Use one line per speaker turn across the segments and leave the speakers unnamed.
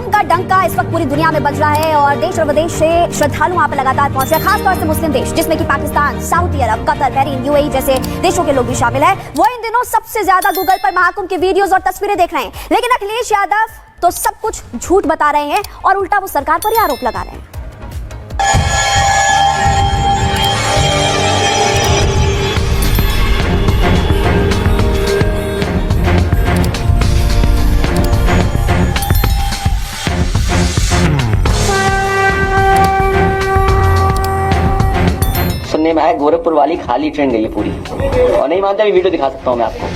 कुंभ का डंका इस वक्त पूरी दुनिया में बज रहा है और देश और विदेश से श्रद्धालु वहां पर लगातार पहुंच रहे हैं, खासतौर से मुस्लिम देश जिसमें कि पाकिस्तान, सऊदी अरब, कतर, बहरीन, यूएई जैसे देशों के लोग भी शामिल हैं। वो इन दिनों सबसे ज्यादा गूगल पर महाकुंभ की वीडियोस और तस्वीरें देख रहे हैं। लेकिन अखिलेश यादव तो सब कुछ झूठ बता रहे हैं और उल्टा वो सरकार पर ही आरोप लगा रहे हैं।
सुनने में आया गोरखपुर वाली खाली ट्रेन गई है पूरी, और नहीं मानता भी वीडियो दिखा सकता हूँ मैं आपको।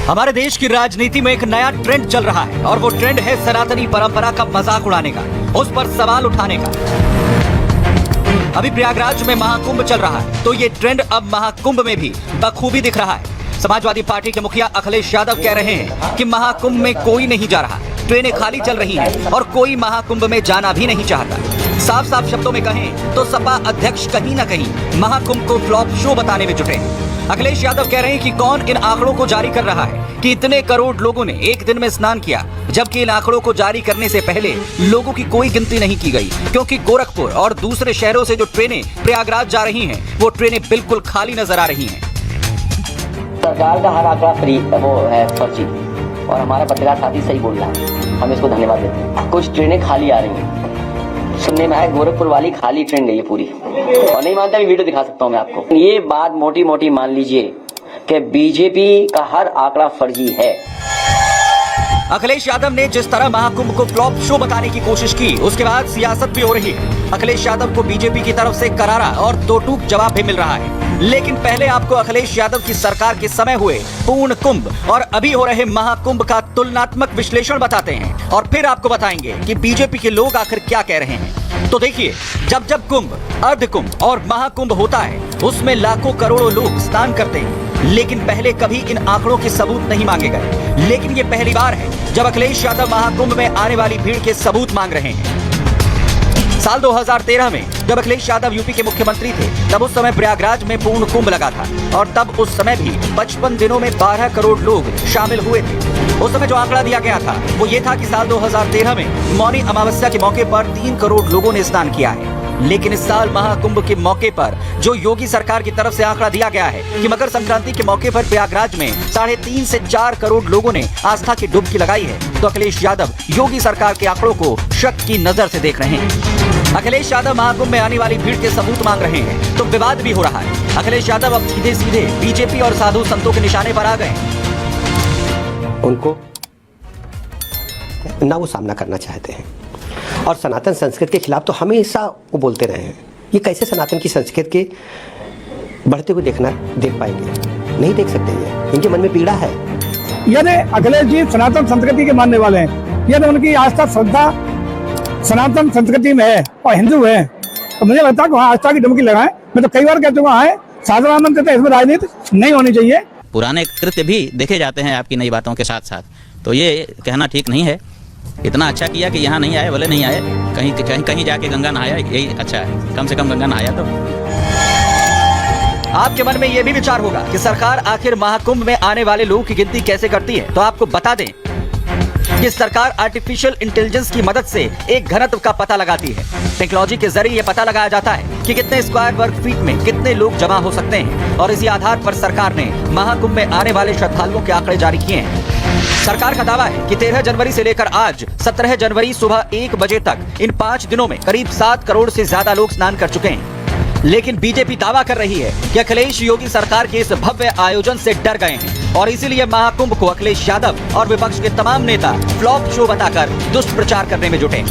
हमारे देश की राजनीति में एक नया ट्रेंड चल रहा है और वो ट्रेंड है सनातनी परंपरा का मजाक उड़ाने का, उस पर सवाल उठाने का। अभी प्रयागराज में महाकुंभ चल रहा है तो ये ट्रेंड अब महाकुंभ में भी बखूबी दिख रहा है। समाजवादी पार्टी के मुखिया अखिलेश यादव कह रहे हैं कि महाकुंभ में कोई नहीं जा रहा, ट्रेनें खाली चल रही हैं और कोई महाकुंभ में जाना भी नहीं चाहता। साफ साफ शब्दों में कहें तो सपा अध्यक्ष कहीं न कहीं महाकुंभ को फ्लॉप शो बताने में जुटे हैं। अखिलेश यादव कह रहे हैं कि कौन इन आंकड़ों को जारी कर रहा है कि इतने करोड़ लोगों ने एक दिन में स्नान किया, जबकि इन आंकड़ों को जारी करने से पहले लोगों की कोई गिनती नहीं की गई, क्योंकि गोरखपुर और दूसरे शहरों से जो ट्रेनें प्रयागराज जा रही हैं वो ट्रेनें बिल्कुल खाली नजर आ रही हैं।
सरकार का हर आंकड़ा फ्री वो है फर्जी, और हमारा पत्रकार साथी सही बोल रहा है, हम इसको धन्यवाद देते हैं। कुछ ट्रेनें खाली आ रही हैं, सुनने में आया गोरखपुर वाली खाली ट्रेन गई है पूरी, और नहीं मानता भी वीडियो दिखा सकता हूँ मैं आपको। ये बात मोटी मोटी मान लीजिए कि बीजेपी का हर आंकड़ा फर्जी है।
अखिलेश यादव ने जिस तरह महाकुंभ को फ्लॉप शो बताने की कोशिश की, उसके बाद सियासत भी हो रही है। अखिलेश यादव को बीजेपी की तरफ से करारा और दो टूक जवाब भी मिल रहा है। लेकिन पहले आपको अखिलेश यादव की सरकार के समय हुए पूर्ण कुंभ और अभी हो रहे महाकुंभ का तुलनात्मक विश्लेषण बताते हैं, और फिर आपको बताएंगे कि बीजेपी के लोग आखिर क्या कह रहे हैं। तो देखिए, जब जब कुंभ, अर्ध कुंभ और महाकुंभ होता है उसमें लाखों करोड़ों लोग स्नान करते हैं, लेकिन पहले कभी इन आंकड़ों के सबूत नहीं मांगे गए। लेकिन ये पहली बार है जब अखिलेश यादव महाकुंभ में आने वाली भीड़ के सबूत मांग रहे हैं। साल 2013 में जब अखिलेश यादव यूपी के मुख्यमंत्री थे, तब उस समय प्रयागराज में पूर्ण कुंभ लगा था, और तब उस समय भी 55 दिनों में 12 करोड़ लोग शामिल हुए थे। उस समय जो आंकड़ा दिया गया था वो ये था कि साल 2013 में मौनी अमावस्या के मौके पर 3 करोड़ लोगों ने स्नान किया है। लेकिन इस साल महाकुंभ के मौके पर जो योगी सरकार की तरफ से आंकड़ा दिया गया है कि मकर संक्रांति के मौके पर प्रयागराज में 3.5 से 4 करोड़ लोगों ने आस्था की डुबकी लगाई है, तो अखिलेश यादव योगी सरकार के आंकड़ों को शक की नजर से देख रहे हैं। अखिलेश यादव महाकुंभ में आने वाली भीड़ के सबूत मांग रहे हैं तो विवाद भी हो रहा है। अखिलेश यादव अब सीधे सीधे बीजेपी और साधु संतों के निशाने पर आ गए।
उनको ना वो सामना करना चाहते हैं, और सनातन संस्कृति के खिलाफ तो हमेशा वो बोलते रहे हैं। ये कैसे सनातन की संस्कृति के बढ़ते हुए देख पाएंगे? नहीं देख सकते, ये इनके मन में पीड़ा है।
यदि अखिलेश जी सनातन संस्कृति के मानने वाले हैं, यदि उनकी आस्था श्रद्धा सनातन संस्कृति में है और हिंदू है, तो मुझे लगता है कि वहाँ आस्था की डुबकी लगाएं। मैं तो कई बार कह चुका है, साधारण जनता इसमें राजनीति नहीं होनी चाहिए।
पुराने कृत्य भी देखे जाते हैं आपकी नई बातों के साथ साथ, तो ये कहना ठीक नहीं है। इतना अच्छा किया कि यहाँ नहीं आए, भले नहीं आए, कहीं जाके गंगा नहाया, यही अच्छा है, कम से कम गंगा नहाया। तो
आपके मन में यह भी विचार होगा कि सरकार आखिर महाकुंभ में आने वाले लोगों की गिनती कैसे करती है, तो आपको बता दें कि सरकार आर्टिफिशियल इंटेलिजेंस की मदद से एक घनत्व का पता लगाती है। टेक्नोलॉजी के जरिए यह पता लगाया जाता है कि कितने स्क्वायर वर्ग फीट में कितने लोग जमा हो सकते हैं, और इसी आधार पर सरकार ने महाकुंभ में आने वाले श्रद्धालुओं के आंकड़े जारी किए हैं। सरकार का दावा है कि 13 जनवरी से लेकर आज 17 जनवरी सुबह 1 बजे तक इन 5 दिनों में करीब 7 करोड़ से ज्यादा लोग स्नान कर चुके हैं। लेकिन बीजेपी दावा कर रही है कि अखिलेश योगी सरकार के इस भव्य आयोजन से डर गए हैं, और इसीलिए महाकुंभ को अखिलेश यादव और विपक्ष के तमाम नेता फ्लॉप शो बताकर दुष्प्रचार करने में जुटे।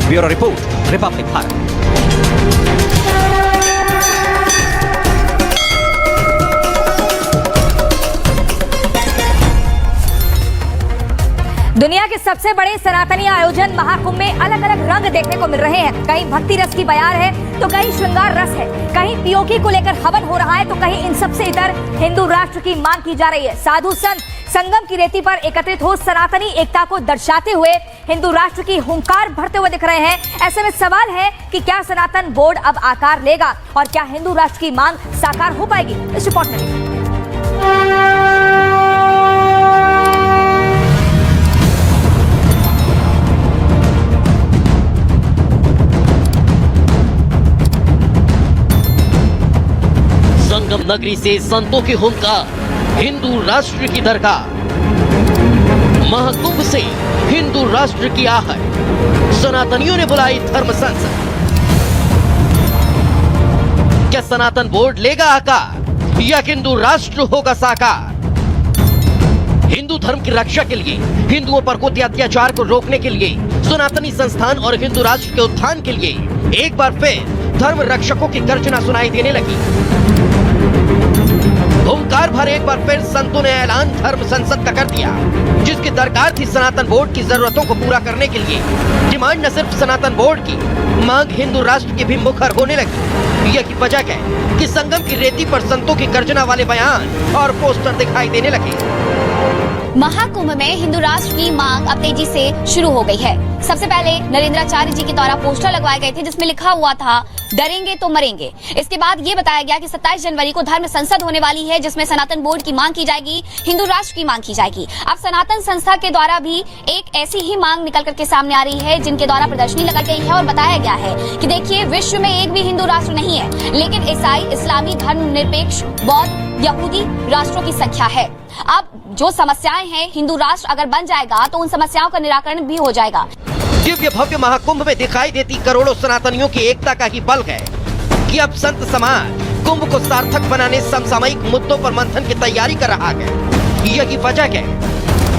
Bureau report, Republic Bharat.
दुनिया के सबसे बड़े सनातनी आयोजन महाकुंभ में अलग अलग रंग देखने को मिल रहे हैं। कहीं भक्ति रस की बयार है तो कहीं श्रृंगार रस है, कहीं पीओके को लेकर हवन हो रहा है तो कहीं इन सबसे इतर हिंदू राष्ट्र की मांग की जा रही है। साधु संत संगम की रेती पर एकत्रित हो सनातनी एकता को दर्शाते हुए हिंदू राष्ट्र की हुंकार भरते हुए दिख रहे हैं। ऐसे में सवाल है कि क्या सनातन बोर्ड अब आकार लेगा और क्या हिंदू राष्ट्र की मांग साकार हो पाएगी? इस रिपोर्ट में
नगरी से संतों की हुंकार, हिंदू राष्ट्र की दरकार। महाकुंभ से हिंदू राष्ट्र की आहट, सनातनियों ने बुलाई धर्म संसद। क्या सनातन बोर्ड लेगा आकार या हिंदू राष्ट्र होगा साकार? हिंदू धर्म की रक्षा के लिए, हिंदुओं पर होते अत्याचार को रोकने के लिए, सनातनी संस्थान और हिंदू राष्ट्र के उत्थान के लिए एक बार फिर धर्म रक्षकों की गर्जना सुनाई देने लगी। हुंकार भर एक बार फिर संतों ने ऐलान धर्म संसद का कर दिया, जिसकी दरकार थी सनातन बोर्ड की जरूरतों को पूरा करने के लिए। डिमांड न सिर्फ सनातन बोर्ड की, मांग हिंदू राष्ट्र की भी मुखर होने लगी। यही वजह है कि संगम की रेती पर संतों की गर्जना वाले बयान और पोस्टर दिखाई देने लगे।
महाकुंभ में हिंदू राष्ट्र की मांग अब तेजी से शुरू हो गई है। सबसे पहले नरेंद्राचार्य जी के द्वारा पोस्टर लगवाए गए थे, जिसमें लिखा हुआ था डरेंगे तो मरेंगे। इसके बाद ये बताया गया कि 27 जनवरी को धर्म संसद होने वाली है, जिसमें सनातन बोर्ड की मांग की जाएगी, हिंदू राष्ट्र की मांग की जाएगी। अब सनातन संस्था के द्वारा भी एक ऐसी ही मांग निकल करके सामने आ रही है, जिनके द्वारा प्रदर्शनी लगाई गई है और बताया गया है कि देखिए, विश्व में एक भी हिंदू राष्ट्र नहीं है, लेकिन ईसाई, इस्लामी, धर्मनिरपेक्ष, बौद्ध, यहूदी राष्ट्रों की संख्या है। अब जो समस्याएं हैं, हिंदू राष्ट्र अगर बन जाएगा तो उन समस्याओं का निराकरण भी हो जाएगा।
दिव्य भव्य महाकुंभ में दिखाई देती करोड़ों सनातनियों की एकता का ही बल है कि अब संत समाज कुंभ को सार्थक बनाने समसामयिक मुद्दों पर मंथन की तैयारी कर रहा है। यही वजह है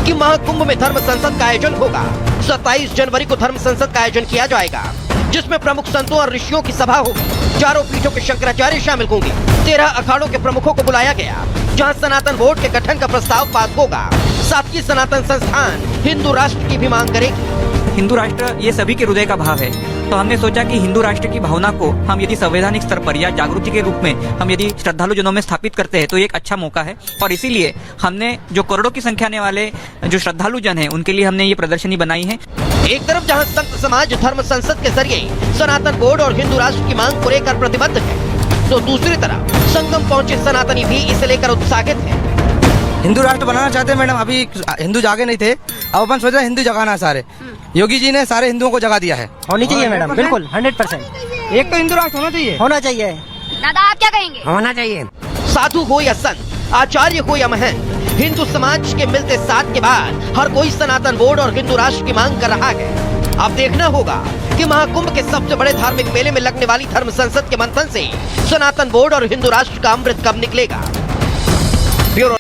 कि महाकुंभ में धर्म संसद का आयोजन होगा। 27 जनवरी को धर्म संसद का आयोजन किया जाएगा, जिसमें प्रमुख संतों और ऋषियों की सभा होगी। चारों पीठों के शंकराचार्य शामिल होंगे। 13 अखाड़ों के प्रमुखों को बुलाया गया, जहां सनातन बोर्ड के गठन का प्रस्ताव पास होगा। साथ ही सनातन संस्थान हिंदू राष्ट्र की भी मांग करेगी।
हिंदू राष्ट्र ये सभी के हृदय का भाव है, तो हमने सोचा कि हिंदू राष्ट्र की भावना को हम यदि संवैधानिक स्तर पर या जागृति के रूप में हम यदि श्रद्धालु जनों में स्थापित करते हैं तो ये एक अच्छा मौका है। और इसीलिए हमने जो करोड़ों की संख्या आने वाले जो श्रद्धालु जन हैं, उनके लिए हमने ये प्रदर्शनी बनाई है।
एक तरफ जहां संत समाज धर्म संसद के जरिए सनातन बोर्ड और हिंदू राष्ट्र की मांग को लेकर प्रतिबद्ध है, तो दूसरी तरफ संगम पहुंचे सनातनी भी इसे लेकर उत्साहित है।
हिंदू राष्ट्र बनाना चाहते हैं मैडम। अभी हिंदू जागे नहीं थे, अब अपन सोच रहे हैं हिंदू जगाना। सारे योगी जी ने सारे हिंदुओं को जगा दिया है।
होनी चाहिए मैडम, बिल्कुल 100%। एक तो हिंदू राष्ट्र होना चाहिए, होना चाहिए।
दादा आप क्या कहेंगे?
होना चाहिए।
साधु हो या संत, आचार्य हो या महंत, हिंदू समाज के मिलते साथ के बाद हर कोई सनातन बोर्ड और हिंदू राष्ट्र की मांग कर रहा है। अब देखना होगा कि महाकुंभ के सबसे बड़े धार्मिक मेले में लगने वाली धर्म संसद के मंथन से सनातन बोर्ड और हिंदू राष्ट्र का अमृत कब निकलेगा। ब्यूरो